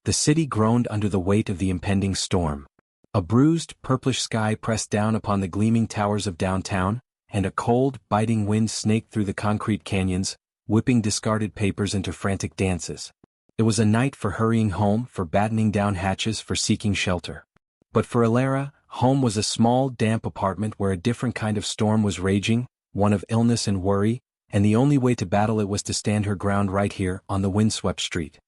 The city groaned under the weight of the impending storm. A bruised, purplish sky pressed down upon the gleaming towers of downtown, and a cold, biting wind snaked through the concrete canyons, whipping discarded papers into frantic dances. It was a night for hurrying home, for battening down hatches, for seeking shelter. But for Elara, home was a small, damp apartment where a different kind of storm was raging, one of illness and worry, and the only way to battle it was to stand her ground right here on the windswept street.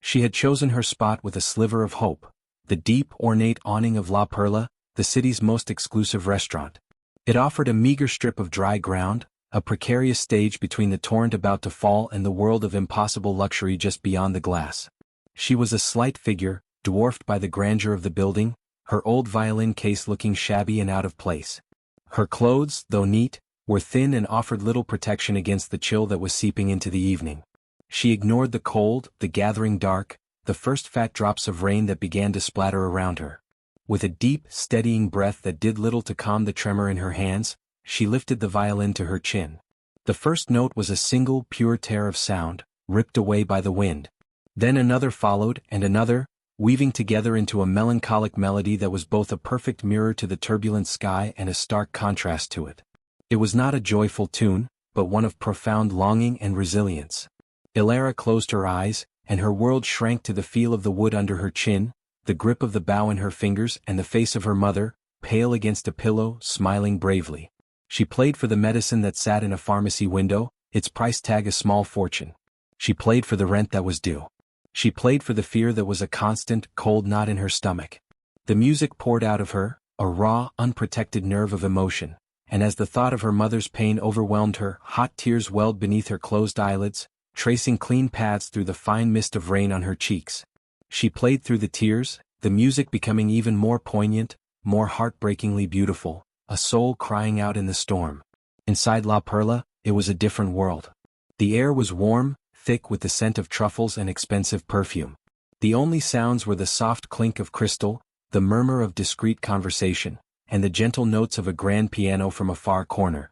She had chosen her spot with a sliver of hope, the deep, ornate awning of La Perla, the city's most exclusive restaurant. It offered a meager strip of dry ground, a precarious stage between the torrent about to fall and the world of impossible luxury just beyond the glass. She was a slight figure, dwarfed by the grandeur of the building, her old violin case looking shabby and out of place. Her clothes, though neat, were thin and offered little protection against the chill that was seeping into the evening. She ignored the cold, the gathering dark, the first fat drops of rain that began to splatter around her. With a deep, steadying breath that did little to calm the tremor in her hands, she lifted the violin to her chin. The first note was a single, pure tear of sound, ripped away by the wind. Then another followed, and another, weaving together into a melancholic melody that was both a perfect mirror to the turbulent sky and a stark contrast to it. It was not a joyful tune, but one of profound longing and resilience. Elara closed her eyes, and her world shrank to the feel of the wood under her chin, the grip of the bow in her fingers, and the face of her mother, pale against a pillow, smiling bravely. She played for the medicine that sat in a pharmacy window, its price tag a small fortune. She played for the rent that was due. She played for the fear that was a constant, cold knot in her stomach. The music poured out of her, a raw, unprotected nerve of emotion, and as the thought of her mother's pain overwhelmed her, hot tears welled beneath her closed eyelids, tracing clean paths through the fine mist of rain on her cheeks. She played through the tears, the music becoming even more poignant, more heartbreakingly beautiful, a soul crying out in the storm. Inside La Perla, it was a different world. The air was warm, thick with the scent of truffles and expensive perfume. The only sounds were the soft clink of crystal, the murmur of discreet conversation, and the gentle notes of a grand piano from a far corner.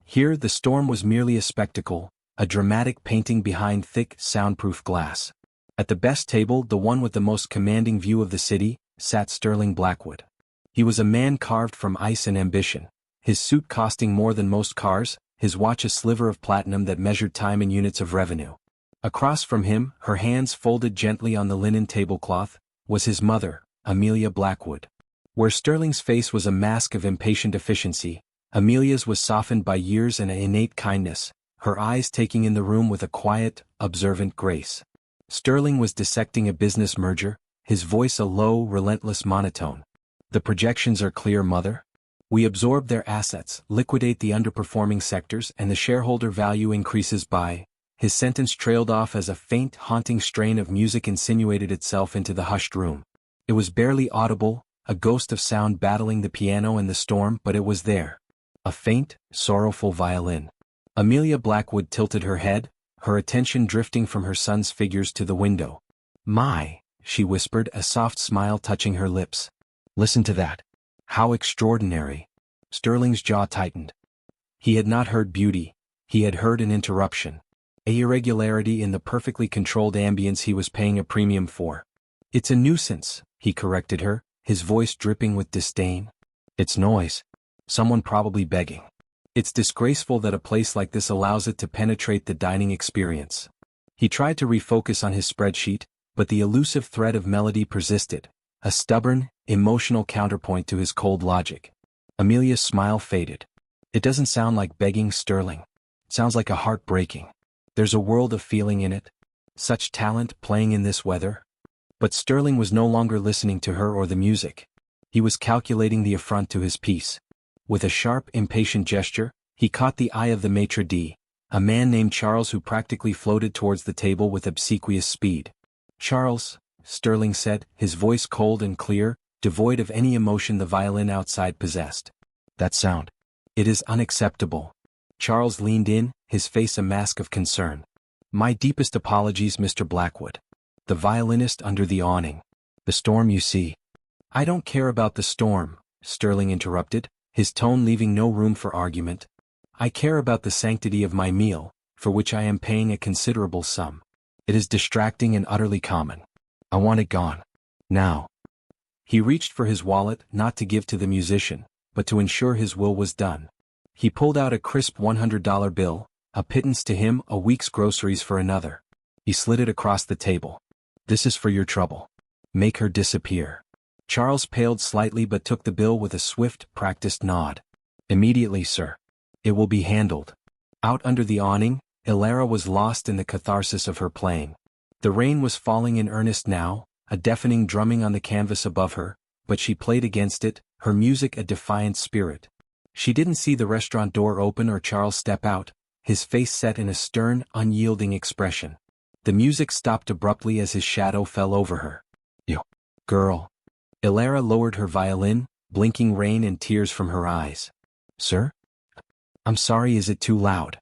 Here the storm was merely a spectacle, a dramatic painting behind thick, soundproof glass. At the best table, the one with the most commanding view of the city, sat Sterling Blackwood. He was a man carved from ice and ambition, his suit costing more than most cars, his watch a sliver of platinum that measured time in units of revenue. Across from him, her hands folded gently on the linen tablecloth, was his mother, Amelia Blackwood. Where Sterling's face was a mask of impatient efficiency, Amelia's was softened by years and an innate kindness, her eyes taking in the room with a quiet, observant grace. Sterling was dissecting a business merger, his voice a low, relentless monotone. The projections are clear, mother. We absorb their assets, liquidate the underperforming sectors, and the shareholder value increases by. His sentence trailed off as a faint, haunting strain of music insinuated itself into the hushed room. It was barely audible, a ghost of sound battling the piano and the storm, but it was there. A faint, sorrowful violin. Amelia Blackwood tilted her head, her attention drifting from her son's figures to the window. "My," she whispered, a soft smile touching her lips. "Listen to that. How extraordinary." Sterling's jaw tightened. He had not heard beauty, he had heard an interruption. A irregularity in the perfectly controlled ambience he was paying a premium for. "It's a nuisance," he corrected her, his voice dripping with disdain. "It's noise. Someone probably begging. It's disgraceful that a place like this allows it to penetrate the dining experience." He tried to refocus on his spreadsheet, but the elusive thread of melody persisted, a stubborn, emotional counterpoint to his cold logic. Amelia's smile faded. "It doesn't sound like begging, Sterling. It sounds like a heart breaking. There's a world of feeling in it. Such talent playing in this weather." But Sterling was no longer listening to her or the music. He was calculating the affront to his peace. With a sharp, impatient gesture, he caught the eye of the maitre d', a man named Charles who practically floated towards the table with obsequious speed. "Charles," Sterling said, his voice cold and clear, devoid of any emotion the violin outside possessed. "That sound. It is unacceptable." Charles leaned in, his face a mask of concern. "My deepest apologies, Mr. Blackwood. The violinist under the awning. The storm, you see." "I don't care about the storm," Sterling interrupted, his tone leaving no room for argument. "I care about the sanctity of my meal, for which I am paying a considerable sum. It is distracting and utterly common." I want it gone. Now. He reached for his wallet, not to give to the musician, but to ensure his will was done. He pulled out a crisp $100 bill, a pittance to him, a week's groceries for another. He slid it across the table. This is for your trouble. Make her disappear. Charles paled slightly but took the bill with a swift, practiced nod. Immediately, sir. It will be handled. Out under the awning, Elara was lost in the catharsis of her playing. The rain was falling in earnest now, a deafening drumming on the canvas above her, but she played against it, her music a defiant spirit. She didn't see the restaurant door open or Charles step out, his face set in a stern, unyielding expression. The music stopped abruptly as his shadow fell over her. You girl. Elara lowered her violin, blinking rain and tears from her eyes. Sir? I'm sorry, is it too loud?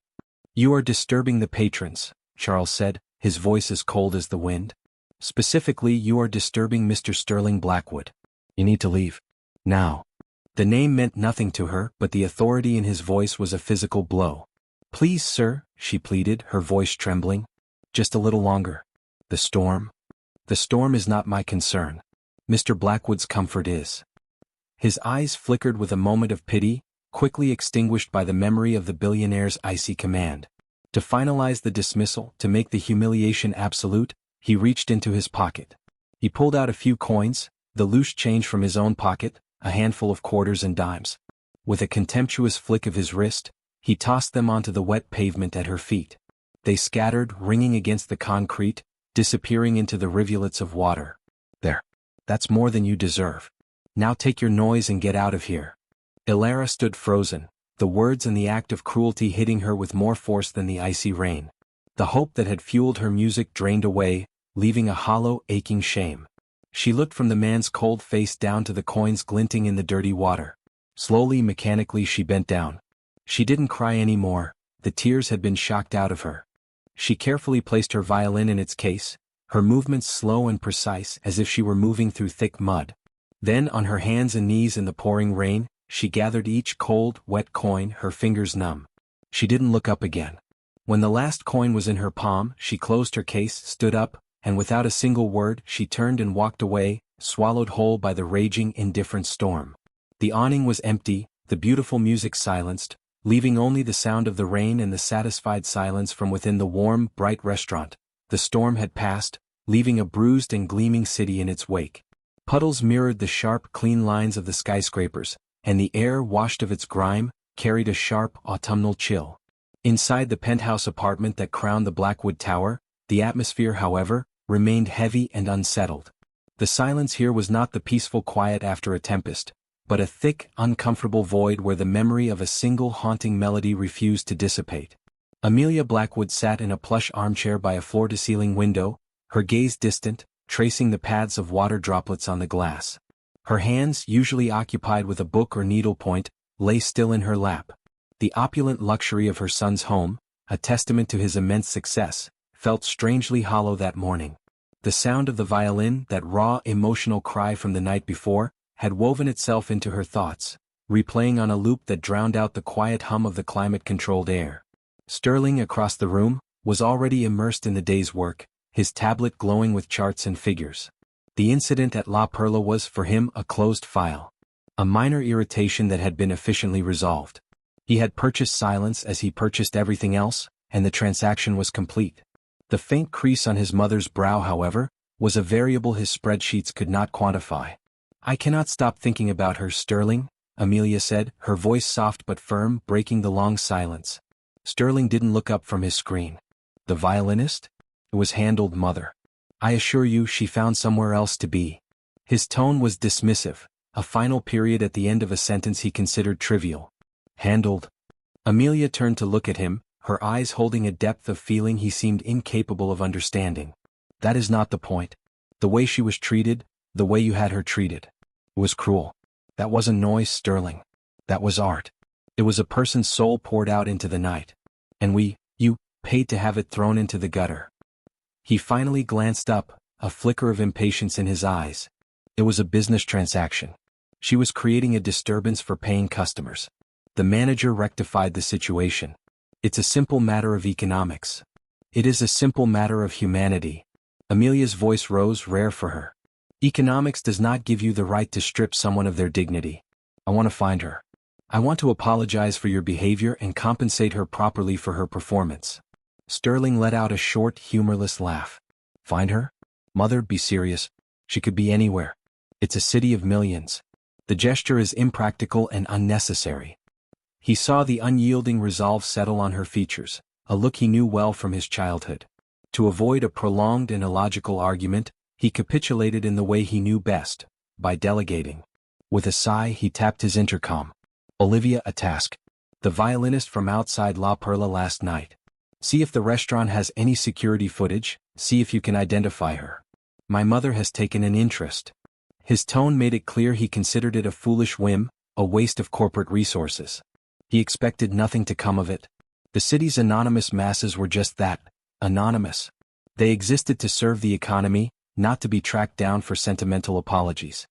You are disturbing the patrons, Charles said, his voice as cold as the wind. Specifically, you are disturbing Mr. Sterling Blackwood. You need to leave. Now. The name meant nothing to her, but the authority in his voice was a physical blow. Please, sir, she pleaded, her voice trembling. Just a little longer. The storm? The storm is not my concern. Mr. Blackwood's comfort is. His eyes flickered with a moment of pity, quickly extinguished by the memory of the billionaire's icy command. To finalize the dismissal, to make the humiliation absolute, he reached into his pocket. He pulled out a few coins, the loose change from his own pocket, a handful of quarters and dimes. With a contemptuous flick of his wrist, he tossed them onto the wet pavement at her feet. They scattered, ringing against the concrete, disappearing into the rivulets of water. There. That's more than you deserve. Now take your noise and get out of here. Elara stood frozen, the words and the act of cruelty hitting her with more force than the icy rain. The hope that had fueled her music drained away, leaving a hollow, aching shame. She looked from the man's cold face down to the coins glinting in the dirty water. Slowly, mechanically she bent down. She didn't cry anymore, the tears had been shocked out of her. She carefully placed her violin in its case, her movements slow and precise as if she were moving through thick mud. Then, on her hands and knees in the pouring rain, she gathered each cold, wet coin, her fingers numb. She didn't look up again. When the last coin was in her palm, she closed her case, stood up, and without a single word, she turned and walked away, swallowed whole by the raging, indifferent storm. The awning was empty, the beautiful music silenced, leaving only the sound of the rain and the satisfied silence from within the warm, bright restaurant. The storm had passed, leaving a bruised and gleaming city in its wake. Puddles mirrored the sharp, clean lines of the skyscrapers, and the air, washed of its grime, carried a sharp, autumnal chill. Inside the penthouse apartment that crowned the Blackwood Tower, the atmosphere, however, remained heavy and unsettled. The silence here was not the peaceful quiet after a tempest, but a thick, uncomfortable void where the memory of a single haunting melody refused to dissipate. Amelia Blackwood sat in a plush armchair by a floor-to-ceiling window, her gaze distant, tracing the paths of water droplets on the glass. Her hands, usually occupied with a book or needlepoint, lay still in her lap. The opulent luxury of her son's home, a testament to his immense success, felt strangely hollow that morning. The sound of the violin, that raw, emotional cry from the night before, had woven itself into her thoughts, replaying on a loop that drowned out the quiet hum of the climate-controlled air. Sterling, across the room, was already immersed in the day's work, his tablet glowing with charts and figures. The incident at La Perla was, for him, a closed file. A minor irritation that had been efficiently resolved. He had purchased silence as he purchased everything else, and the transaction was complete. The faint crease on his mother's brow, however, was a variable his spreadsheets could not quantify. I cannot stop thinking about her, Sterling, Amelia said, her voice soft but firm, breaking the long silence. Sterling didn't look up from his screen. The violinist? It was handled, mother. I assure you she found somewhere else to be. His tone was dismissive, a final period at the end of a sentence he considered trivial. Handled. Amelia turned to look at him, her eyes holding a depth of feeling he seemed incapable of understanding. That is not the point. The way she was treated, the way you had her treated. It was cruel. That wasn't noise, Sterling. That was art. It was a person's soul poured out into the night. And you, paid to have it thrown into the gutter. He finally glanced up, a flicker of impatience in his eyes. It was a business transaction. She was creating a disturbance for paying customers. The manager rectified the situation. It's a simple matter of economics. It is a simple matter of humanity. Amelia's voice rose, rare for her. Economics does not give you the right to strip someone of their dignity. I want to find her. I want to apologize for your behavior and compensate her properly for her performance. Sterling let out a short, humorless laugh. Find her? Mother, be serious. She could be anywhere. It's a city of millions. The gesture is impractical and unnecessary. He saw the unyielding resolve settle on her features, a look he knew well from his childhood. To avoid a prolonged and illogical argument, he capitulated in the way he knew best, by delegating. With a sigh, he tapped his intercom. Olivia, a task. The violinist from outside La Perla last night. See if the restaurant has any security footage, see if you can identify her. My mother has taken an interest. His tone made it clear he considered it a foolish whim, a waste of corporate resources. He expected nothing to come of it. The city's anonymous masses were just that, anonymous. They existed to serve the economy, not to be tracked down for sentimental apologies.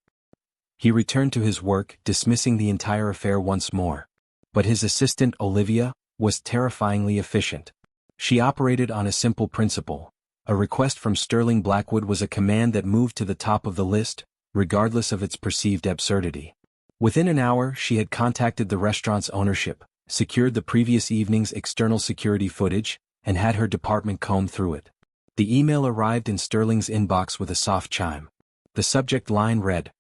He returned to his work, dismissing the entire affair once more. But his assistant, Olivia, was terrifyingly efficient. She operated on a simple principle. A request from Sterling Blackwood was a command that moved to the top of the list, regardless of its perceived absurdity. Within an hour, she had contacted the restaurant's ownership, secured the previous evening's external security footage, and had her department comb through it. The email arrived in Sterling's inbox with a soft chime. The subject line read,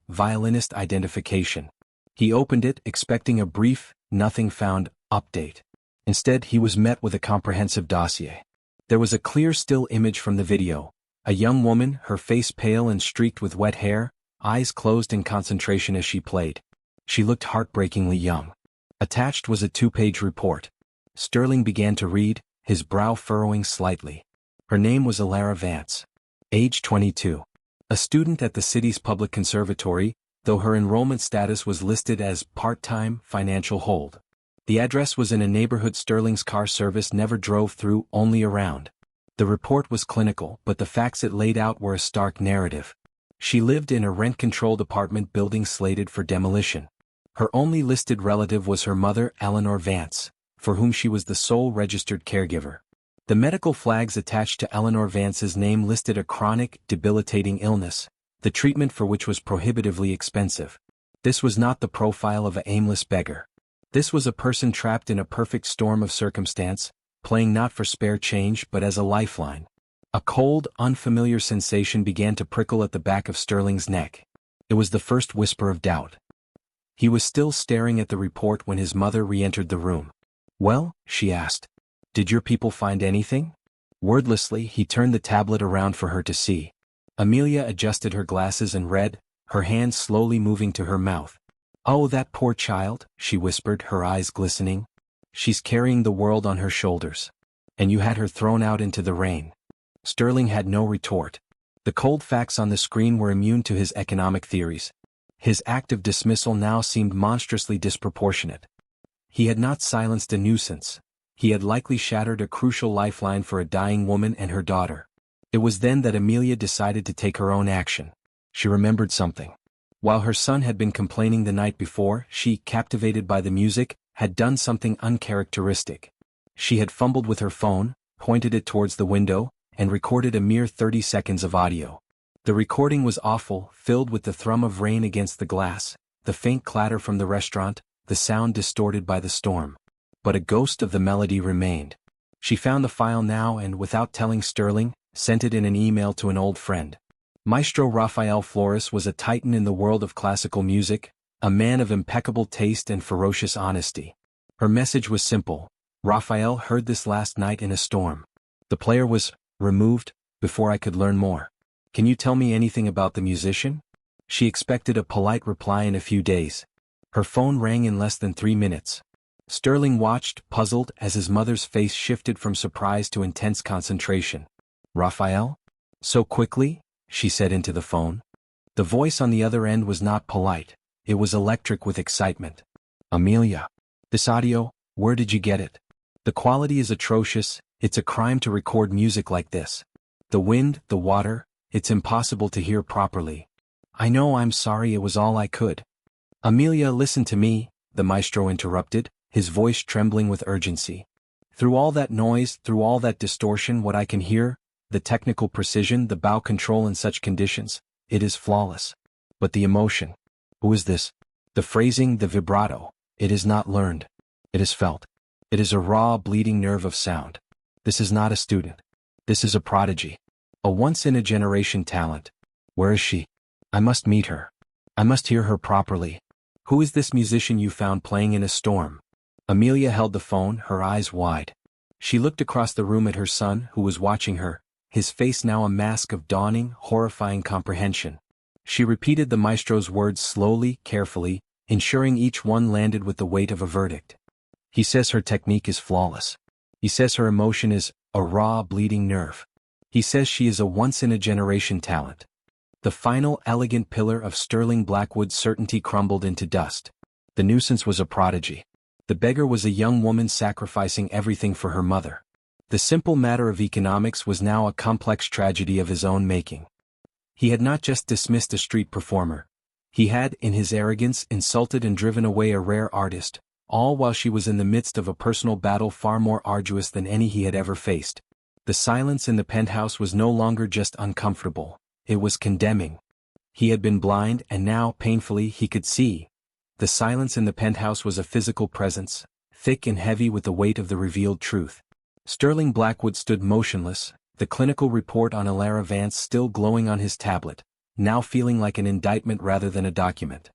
Violinist identification. He opened it, expecting a brief, nothing found, update. Instead, he was met with a comprehensive dossier. There was a clear still image from the video. A young woman, her face pale and streaked with wet hair, eyes closed in concentration as she played. She looked heartbreakingly young. Attached was a 2-page report. Sterling began to read, his brow furrowing slightly. Her name was Elara Vance. Age 22. A student at the city's public conservatory, though her enrollment status was listed as part-time financial hold. The address was in a neighborhood Sterling's car service never drove through, only around. The report was clinical, but the facts it laid out were a stark narrative. She lived in a rent-controlled apartment building slated for demolition. Her only listed relative was her mother, Eleanor Vance, for whom she was the sole registered caregiver. The medical flags attached to Eleanor Vance's name listed a chronic, debilitating illness, the treatment for which was prohibitively expensive. This was not the profile of an aimless beggar. This was a person trapped in a perfect storm of circumstance, playing not for spare change but as a lifeline. A cold, unfamiliar sensation began to prickle at the back of Sterling's neck. It was the first whisper of doubt. He was still staring at the report when his mother re-entered the room. Well, she asked. Did your people find anything? Wordlessly, he turned the tablet around for her to see. Amelia adjusted her glasses and read, her hand slowly moving to her mouth. Oh, that poor child, she whispered, her eyes glistening. She's carrying the world on her shoulders. And you had her thrown out into the rain. Sterling had no retort. The cold facts on the screen were immune to his economic theories. His act of dismissal now seemed monstrously disproportionate. He had not silenced a nuisance. He had likely shattered a crucial lifeline for a dying woman and her daughter. It was then that Amelia decided to take her own action. She remembered something. While her son had been complaining the night before, she, captivated by the music, had done something uncharacteristic. She had fumbled with her phone, pointed it towards the window, and recorded a mere 30 seconds of audio. The recording was awful, filled with the thrum of rain against the glass, the faint clatter from the restaurant, the sound distorted by the storm. But a ghost of the melody remained. She found the file now and, without telling Sterling, sent it in an email to an old friend. Maestro Rafael Flores was a titan in the world of classical music, a man of impeccable taste and ferocious honesty. Her message was simple. Rafael heard this last night in a storm. The player was removed before I could learn more. Can you tell me anything about the musician? She expected a polite reply in a few days. Her phone rang in less than 3 minutes. Sterling watched, puzzled, as his mother's face shifted from surprise to intense concentration. Rafael? So quickly? She said into the phone. The voice on the other end was not polite. It was electric with excitement. Amelia. This audio, where did you get it? The quality is atrocious. It's a crime to record music like this. The wind, the water, it's impossible to hear properly. I know, I'm sorry, it was all I could. Amelia, listen to me, the maestro interrupted, his voice trembling with urgency. Through all that noise, through all that distortion, what I can hear, the technical precision, the bow control in such conditions, it is flawless. But the emotion. Who is this? The phrasing, the vibrato. It is not learned. It is felt. It is a raw, bleeding nerve of sound. This is not a student. This is a prodigy. A once-in-a-generation talent. Where is she? I must meet her. I must hear her properly. Who is this musician you found playing in a storm? Amelia held the phone, her eyes wide. She looked across the room at her son, who was watching her, his face now a mask of dawning, horrifying comprehension. She repeated the maestro's words slowly, carefully, ensuring each one landed with the weight of a verdict. He says her technique is flawless. He says her emotion is a raw, bleeding nerve. He says she is a once-in-a-generation talent. The final, elegant pillar of Sterling Blackwood's certainty crumbled into dust. The nuisance was a prodigy. The beggar was a young woman sacrificing everything for her mother. The simple matter of economics was now a complex tragedy of his own making. He had not just dismissed a street performer. He had, in his arrogance, insulted and driven away a rare artist, all while she was in the midst of a personal battle far more arduous than any he had ever faced. The silence in the penthouse was no longer just uncomfortable, it was condemning. He had been blind and now, painfully, he could see. The silence in the penthouse was a physical presence, thick and heavy with the weight of the revealed truth. Sterling Blackwood stood motionless, the clinical report on Elara Vance still glowing on his tablet, now feeling like an indictment rather than a document.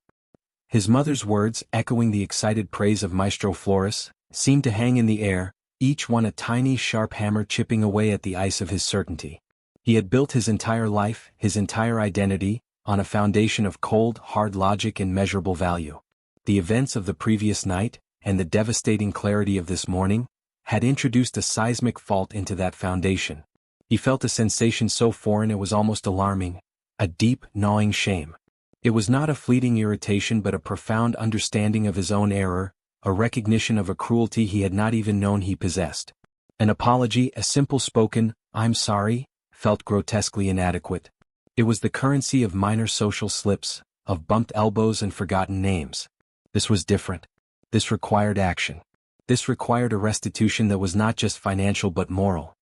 His mother's words, echoing the excited praise of Maestro Flores, seemed to hang in the air, each one a tiny sharp hammer chipping away at the ice of his certainty. He had built his entire life, his entire identity, on a foundation of cold, hard logic and measurable value. The events of the previous night, and the devastating clarity of this morning, had introduced a seismic fault into that foundation. He felt a sensation so foreign it was almost alarming, a deep, gnawing shame. It was not a fleeting irritation but a profound understanding of his own error, a recognition of a cruelty he had not even known he possessed. An apology, a simple spoken, "I'm sorry," felt grotesquely inadequate. It was the currency of minor social slips, of bumped elbows and forgotten names. This was different. This required action. This required a restitution that was not just financial but moral.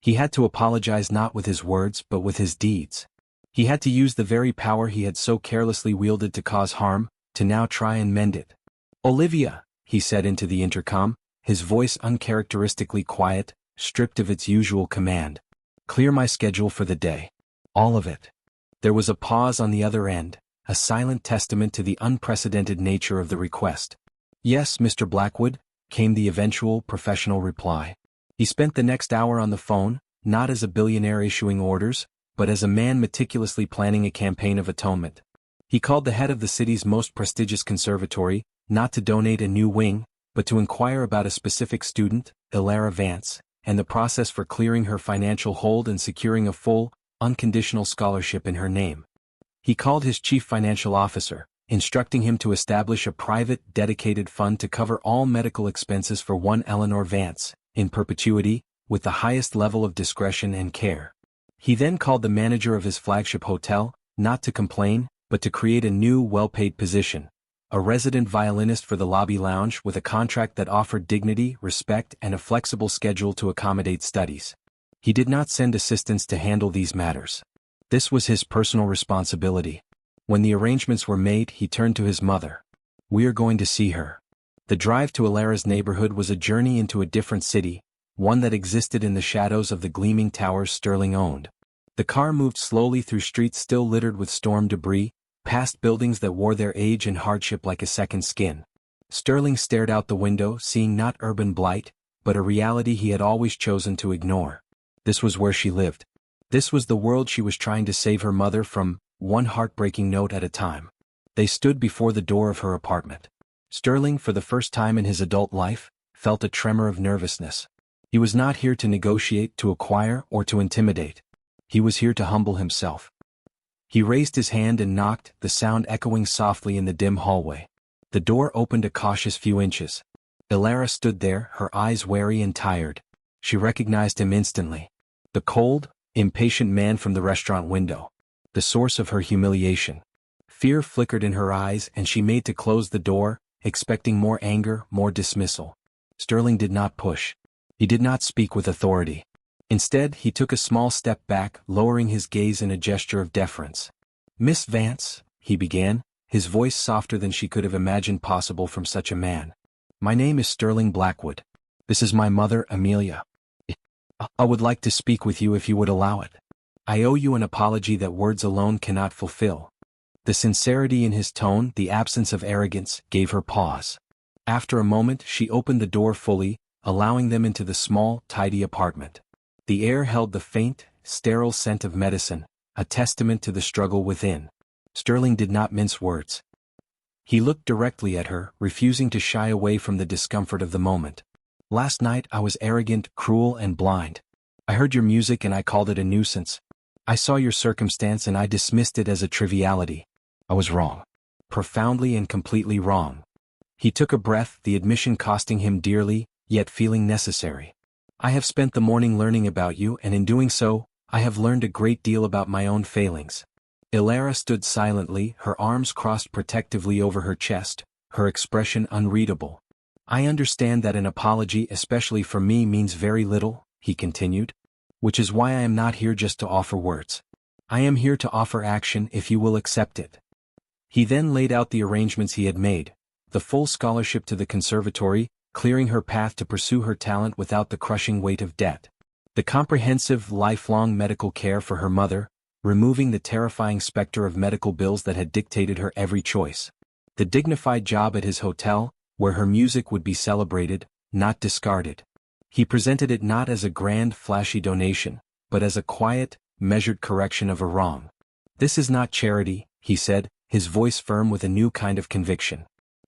He had to apologize not with his words but with his deeds. He had to use the very power he had so carelessly wielded to cause harm, to now try and mend it. "Olivia," he said into the intercom, his voice uncharacteristically quiet, stripped of its usual command. "Clear my schedule for the day. All of it." There was a pause on the other end, a silent testament to the unprecedented nature of the request. "Yes, Mr. Blackwood," came the eventual professional reply. He spent the next hour on the phone, not as a billionaire issuing orders, but as a man meticulously planning a campaign of atonement. He called the head of the city's most prestigious conservatory, not to donate a new wing, but to inquire about a specific student, Elara Vance, and the process for clearing her financial hold and securing a full, unconditional scholarship in her name. He called his chief financial officer, instructing him to establish a private, dedicated fund to cover all medical expenses for one Eleanor Vance, in perpetuity, with the highest level of discretion and care. He then called the manager of his flagship hotel, not to complain, but to create a new, well-paid position, a resident violinist for the lobby lounge with a contract that offered dignity, respect, and a flexible schedule to accommodate studies. He did not send assistants to handle these matters. This was his personal responsibility. When the arrangements were made, he turned to his mother. "We are going to see her." The drive to Elara's neighborhood was a journey into a different city, one that existed in the shadows of the gleaming towers Sterling owned. The car moved slowly through streets still littered with storm debris, past buildings that wore their age and hardship like a second skin. Sterling stared out the window, seeing not urban blight, but a reality he had always chosen to ignore. This was where she lived. This was the world she was trying to save her mother from, one heartbreaking note at a time. They stood before the door of her apartment. Sterling, for the first time in his adult life, felt a tremor of nervousness. He was not here to negotiate, to acquire, or to intimidate. He was here to humble himself. He raised his hand and knocked, the sound echoing softly in the dim hallway. The door opened a cautious few inches. Elara stood there, her eyes wary and tired. She recognized him instantly. The cold, impatient man from the restaurant window. The source of her humiliation. Fear flickered in her eyes and she made to close the door, expecting more anger, more dismissal. Sterling did not push. He did not speak with authority. Instead, he took a small step back, lowering his gaze in a gesture of deference. "Miss Vance," he began, his voice softer than she could have imagined possible from such a man. "My name is Sterling Blackwood. This is my mother, Amelia. I would like to speak with you if you would allow it. I owe you an apology that words alone cannot fulfill." The sincerity in his tone, the absence of arrogance, gave her pause. After a moment, she opened the door fully, allowing them into the small, tidy apartment. The air held the faint, sterile scent of medicine, a testament to the struggle within. Sterling did not mince words. He looked directly at her, refusing to shy away from the discomfort of the moment. "Last night I was arrogant, cruel, and blind. I heard your music and I called it a nuisance. I saw your circumstance and I dismissed it as a triviality. I was wrong. Profoundly and completely wrong." He took a breath, the admission costing him dearly, yet feeling necessary. "I have spent the morning learning about you, and in doing so, I have learned a great deal about my own failings." Elara stood silently, her arms crossed protectively over her chest, her expression unreadable. "I understand that an apology, especially from me, means very little," he continued. "Which is why I am not here just to offer words. I am here to offer action if you will accept it." He then laid out the arrangements he had made, the full scholarship to the conservatory, clearing her path to pursue her talent without the crushing weight of debt. The comprehensive, lifelong medical care for her mother, removing the terrifying specter of medical bills that had dictated her every choice. The dignified job at his hotel, where her music would be celebrated, not discarded. He presented it not as a grand, flashy donation, but as a quiet, measured correction of a wrong. "This is not charity," he said, his voice firm with a new kind of conviction.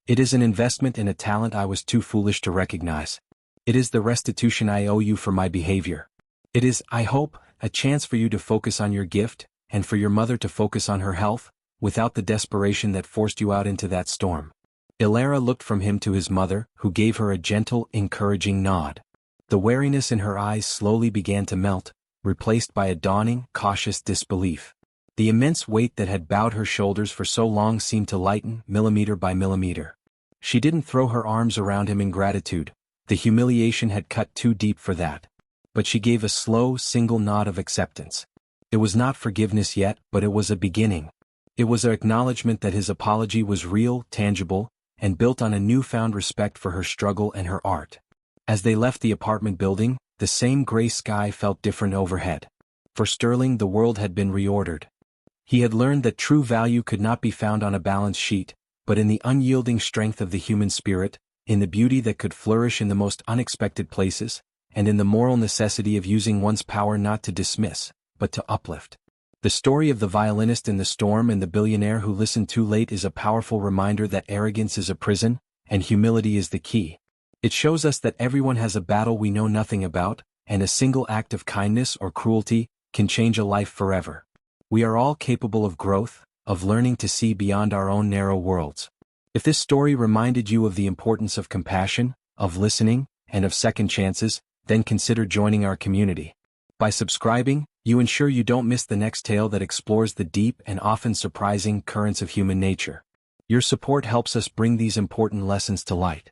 "It is an investment in a talent I was too foolish to recognize. It is the restitution I owe you for my behavior. It is, I hope, a chance for you to focus on your gift, and for your mother to focus on her health, without the desperation that forced you out into that storm." Elara looked from him to his mother, who gave her a gentle, encouraging nod. The wariness in her eyes slowly began to melt, replaced by a dawning, cautious disbelief. The immense weight that had bowed her shoulders for so long seemed to lighten, millimeter by millimeter. She didn't throw her arms around him in gratitude, the humiliation had cut too deep for that. But she gave a slow, single nod of acceptance. It was not forgiveness yet, but it was a beginning. It was an acknowledgement that his apology was real, tangible, and built on a newfound respect for her struggle and her art. As they left the apartment building, the same gray sky felt different overhead. For Sterling, the world had been reordered. He had learned that true value could not be found on a balance sheet, but in the unyielding strength of the human spirit, in the beauty that could flourish in the most unexpected places, and in the moral necessity of using one's power not to dismiss, but to uplift. The story of the violinist in the storm and the billionaire who listened too late is a powerful reminder that arrogance is a prison, and humility is the key. It shows us that everyone has a battle we know nothing about, and a single act of kindness or cruelty can change a life forever. We are all capable of growth, of learning to see beyond our own narrow worlds. If this story reminded you of the importance of compassion, of listening, and of second chances, then consider joining our community. By subscribing, you ensure you don't miss the next tale that explores the deep and often surprising currents of human nature. Your support helps us bring these important lessons to light.